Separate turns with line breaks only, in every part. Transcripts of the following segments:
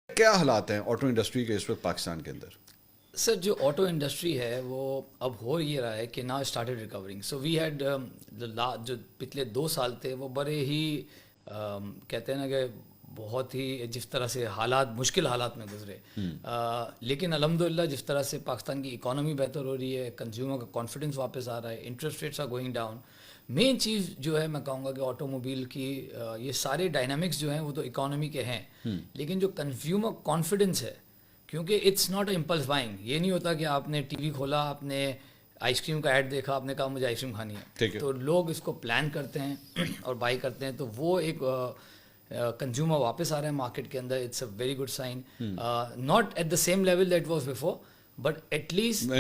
کیا حالات ہیں آٹو انڈسٹری کے اس وقت پاکستان کے اندر؟
سر جو آٹو انڈسٹری ہے وہ اب ہو یہ رہا ہے کہ نا started recovering. So we had جو پچھلے 2 سال تھے وہ بڑے ہی کہتے ہیں نا کہ بہت ہی جس طرح سے مشکل حالات میں گزرے. لیکن الحمدللہ جس طرح سے پاکستان کی اکانومی بہتر ہو رہی ہے, کنزیومر کا کانفیڈنس واپس آ رہا ہے, interest rates are going down. Main چیز جو ہے میں کہوں گا کہ آٹو موبائل کی یہ سارے ڈائنامکس جو ہیں وہ تو اکانومی کے ہیں, لیکن جو کنزیومر کانفیڈنس ہے, کیونکہ it's not a impulse buying. یہ نہیں ہوتا کہ آپ نے ٹی وی کھولا, آپ نے آئس کریم کا ایڈ دیکھا, آپ نے کہا مجھے آئس کریم کھانی ہے, تو لوگ اس کو پلان کرتے ہیں اور بائی کرتے ہیں. تو وہ ایک کنزیومر واپس آ رہا ہے مارکیٹ کے اندر. It's a very good sign. Not at the same level that was before, but at least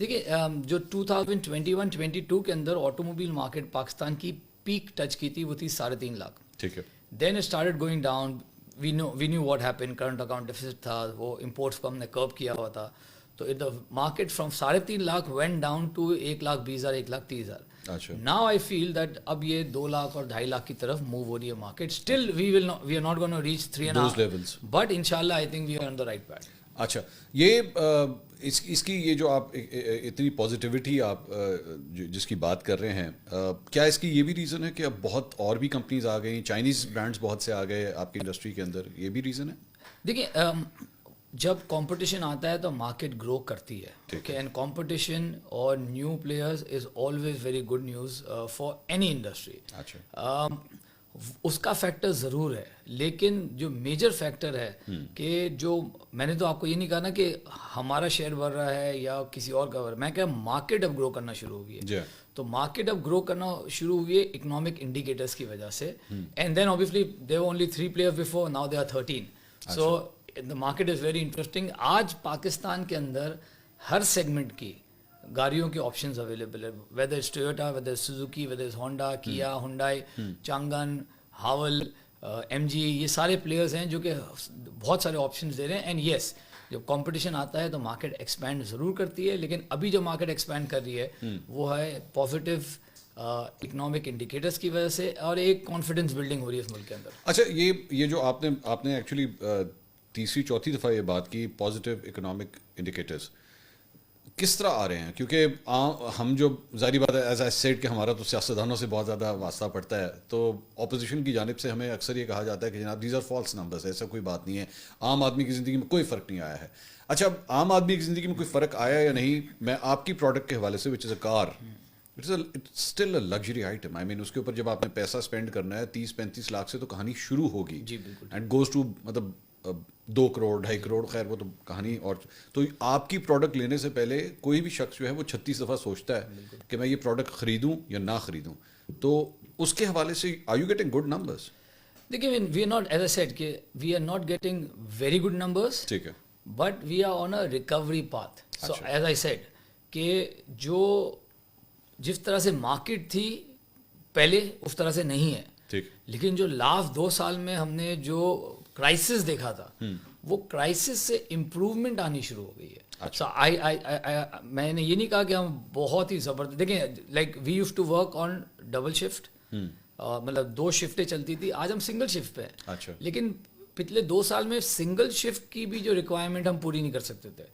دیکھیے جو 2021-22 کے اندر آٹو موبائل مارکیٹ پاکستان کی پیک ٹچ کی تھی وہ تھی 3.5 لاکھ.
ٹھیک ہے.
Then it started going down. We knew what happen. Current account deficit تھا, وہ امپورٹس کو ہم نے کرب کیا ہوا تھا. تو market from 3.5 lakh went down to 1,20,000 1,30,000. Now I feel that اب یہ 2 لاکھ اور 2.5 لاکھ کی طرف موو ہو رہی ہے market. Still we are not gonna reach 3.5, but ان شاء اللہ I think we are on the right path.
اچھا, یہ اس کی یہ جو آپ اتنی پازیٹیوٹی آپ جس کی بات کر رہے ہیں, کیا اس کی یہ بھی ریزن ہے کہ اب بہت اور بھی کمپنیز آ گئی, چائنیز برانڈس بہت سے آ گئے آپ کی انڈسٹری کے اندر, یہ بھی ریزن ہے؟
دیکھیے جب کمپٹیشن آتا ہے تو مارکیٹ گرو کرتی ہے, اوکے, اینڈ کمپٹیشن اور new players is always very good news for any industry.
اچھا,
اس کا فیکٹر ضرور ہے, لیکن جو میجر فیکٹر ہے کہ جو میں نے تو آپ کو یہ نہیں کہا نا کہ ہمارا شیئر بڑھ رہا ہے یا کسی اور کا بڑھ رہا ہے, میں کہا مارکیٹ اب گرو کرنا شروع ہوئی ہے. تو مارکیٹ اب گرو کرنا شروع ہوئی ہے اکنامک انڈیکیٹرس کی وجہ سے. And then obviously there were only 3 players before, now they are 13. So the market is very interesting. آج پاکستان کے اندر ہر سیگمنٹ کی گاڑیوں کے آپشنز اویلیبل ہے, whether is Toyota, whether is Suzuki, whether is Honda, Kia, Hyundai, Changan, Haval, M G, یہ سارے پلیئرز ہیں جو کہ بہت سارے آپشنز دے رہے ہیں. اینڈ یس, جب کمپٹیشن آتا ہے تو مارکیٹ ایکسپینڈ ضرور کرتی ہے, لیکن ابھی جو مارکیٹ ایکسپینڈ کر رہی ہے وہ ہے پازیٹیو اکنامک انڈیکیٹرس کی وجہ سے, اور ایک کانفیڈنس بلڈنگ ہو رہی ہے اس ملک کے اندر.
اچھا, یہ جو آپ نے ایکچولی تیسری چوتھی دفعہ یہ بات کی پازیٹیو اکنامک انڈیکیٹرز کس طرح آ رہے ہیں؟ کیونکہ ہم جو ظاہری بات ہے ایز آئی سیڈ کہ ہمارا تو سیاستدانوں سے بہت زیادہ واسطہ پڑتا ہے, تو اپوزیشن کی جانب سے ہمیں اکثر یہ کہا جاتا ہے کہ جناب دیز آر فالس نمبرز, ایسا کوئی بات نہیں ہے, عام آدمی کی زندگی میں کوئی فرق نہیں آیا ہے. اچھا, عام آدمی کی زندگی میں کوئی فرق آیا یا نہیں, میں آپ کی پروڈکٹ کے حوالے سے which is a car, it's still a luxury item. I mean اس کے اوپر جب آپ نے پیسہ اسپینڈ کرنا ہے 30-35 لاکھ سے تو کہانی شروع ہوگی.
جی بالکل.
اینڈ گوز ٹو مطلب 2 کروڑ 2.5 کروڑ, خیر وہ تو کہانی. اور تو آپ کی پروڈکٹ لینے سے پہلے کوئی بھی شخص جو ہے وہ 36 دفعہ سوچتا ہے کہ میں یہ پروڈکٹ خریدوں یا نہ خریدوں. تو اس کے حوالے سے are you getting good numbers?
دیکھیے we are not, as I said کہ we are not getting very good numbers,
ٹھیک ہے,
but we are on a recovery path. So as I said کہ جو جس طرح سے مارکیٹ تھی پہلے اس طرح سے نہیں ہے,
ٹھیک,
لیکن جو لاسٹ 2 سال میں ہم نے جو کرائسس دیکھا تھا وہ کرائسس سے امپروومنٹ آنی شروع ہو گئی ہے. میں نے یہ نہیں کہا کہ ہم بہت ہی زبردست, دیکھیں like we used to work on double shift, مطلب 2 شفٹیں چلتی تھی, آج ہم سنگل شفٹ پہ ہیں. لیکن پچھلے 2 سال میں سنگل شفٹ کی بھی جو ریکوائرمنٹ ہم پوری نہیں کر سکتے تھے,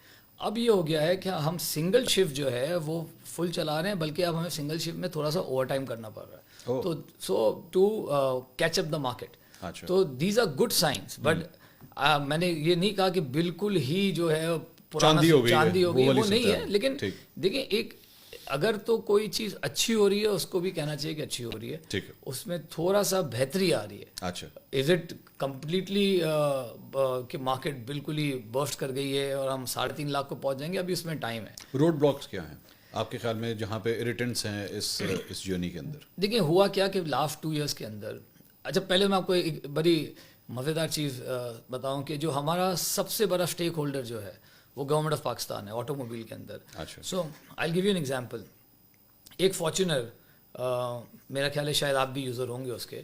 اب یہ ہو گیا ہے کہ ہم سنگل شفٹ جو ہے وہ فل چلا رہے ہیں, بلکہ اب ہمیں سنگل شفٹ میں تھوڑا سا اوور ٹائم کرنا پڑ رہا ہے. تو so to catch up the market. تو these are good signs, but میں نے یہ نہیں کہا کہ بالکل ہی جو ہے چاندی ہو گئی, وہ نہیں ہے. لیکن دیکھیں ایک اگر تو کوئی چیز اچھی ہو رہی ہے اس کو بھی کہنا چاہیے کہ اچھی ہو رہی ہے, اس میں تھوڑا سا بہتری آ رہی ہے.
اچھا,
از اٹ کمپلیٹلی کہ مارکیٹ بالکل ہی برسٹ کر گئی ہے اور ہم 3.5 لاکھ کو پہنچ جائیں گے؟ ابھی اس میں ٹائم ہے.
روڈ بلاکس کیا ہیں آپ کے خیال میں جہاں پہ اریٹنٹس ہیں اس جرنی کے اندر؟
دیکھیں ہوا کیا کہ لاسٹ 2 ایئرس کے اندر, اچھا پہلے میں آپ کو ایک بڑی مزیدار چیز بتاؤں کہ جو ہمارا سب سے بڑا اسٹیک ہولڈر جو ہے وہ گورنمنٹ آف پاکستان ہے آٹو موبائل کے اندر. سو آئی گیو یو این ایگزامپل. ایک فارچونر, میرا خیال ہے شاید آپ بھی یوزر ہوں گے اس کے,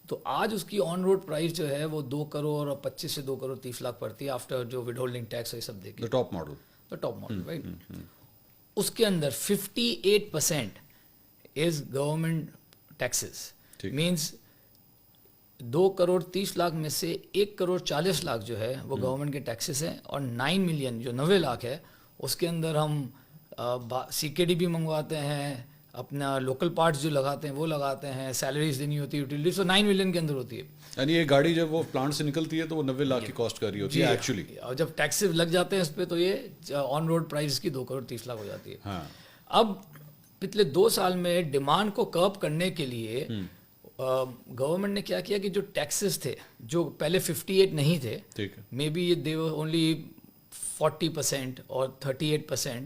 تو آج اس کی آن روڈ پرائز جو ہے وہ 2 کروڑ اور 25 سے 2 کروڑ 30 لاکھ پڑتی ہے آفٹر جو ود ہولڈنگ ٹیکس یہ سب دیکھیں.
Top model
right. اس کے اندر 58% از گورنمنٹ ٹیکسز, مینس 2,30,00,000 میں سے 1,40,00,000 جو ہے وہ گورنمنٹ کے ٹیکسز ہیں, اور 9 ملین جو 90 لاکھ ہے اس کے اندر ہم CKD بھی منگواتے ہیں, اپنا لوکل پارٹس جو لگاتے ہیں وہ لگاتے ہیں, سیلریز دینی ہوتی ہے, یوٹیلیٹیز, تو 9 ملین کے اندر ہوتی ہے.
یعنی یہ گاڑی جب وہ پلانٹ سے نکلتی ہے تو وہ 90 لاکھ کی کاسٹ کر رہی ہوتی ہے ایکچولی,
اور جب ٹیکسز لگ جاتے ہیں اس پہ تو یہ آن روڈ پرائز کی 2,30,00,000 ہو جاتی ہے.
ہاں.
اب پچھلے 2 سال میں ڈیمانڈ کو کرب کرنے کے لیے گورنمنٹ نے کیا کیا کہ جو ٹیکسز تھے جو پہلے 58 نہیں تھے,
ٹھیک ہے,
may be they were only 40% اور 38%,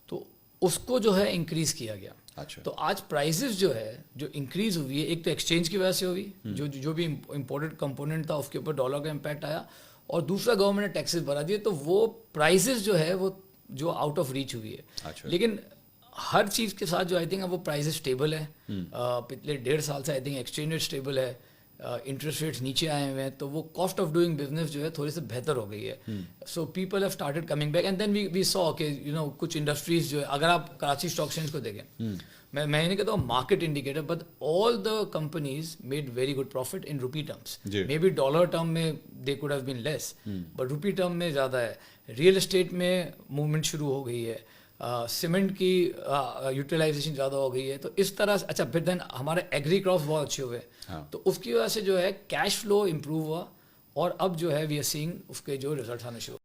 تو اس کو جو ہے انکریز کیا گیا.
اچھا.
تو آج پرائزز جو ہے جو انکریز ہوئی ہے, ایک تو ایکسچینج کی وجہ سے ہوئی, جو بھی امپورٹڈ کمپوننٹ تھا اس کے اوپر ڈالر کا امپیکٹ آیا, اور دوسرا گورنمنٹ نے ٹیکسز بڑھا دیے, تو وہ پرائزز جو ہے وہ جو آؤٹ آف ریچ ہوئی ہے.
اچھا.
لیکن ہر چیز کے ساتھ جو آئی تھنک وہ پرائز اسٹیبل ہے. پچھلے 1.5 سال سے I think exchange rate stable ہے, انٹرسٹ ریٹس نیچے آئے ہوئے ہیں, تو وہ کاسٹ آف ڈوئنگ بزنس جو ہے تھوڑی سی بہتر ہو گئی ہے. So people have started coming back, and then we saw کہ کچھ انڈسٹریز جو ہے, اگر آپ کراچی اسٹاک ایکسچینج کو دیکھیں, میں نہیں کہتا ہوں market indicator, but all the companies made very good profit in rupee terms. May be dollar term میں they could have been less, but rupee term میں زیادہ ہے. ریئل اسٹیٹ میں موومنٹ شروع ہو گئی ہے, سیمنٹ کی یوٹیلائزیشن زیادہ ہو گئی ہے. تو اس طرح اچھا, پھر دین ہمارے ایگری کراپس بہت اچھے ہوئے, تو اس کی وجہ سے جو ہے کیش فلو امپروو ہوا, اور اب جو ہے وی آر سینگ اس کے جو ریزلٹس آنے شروع.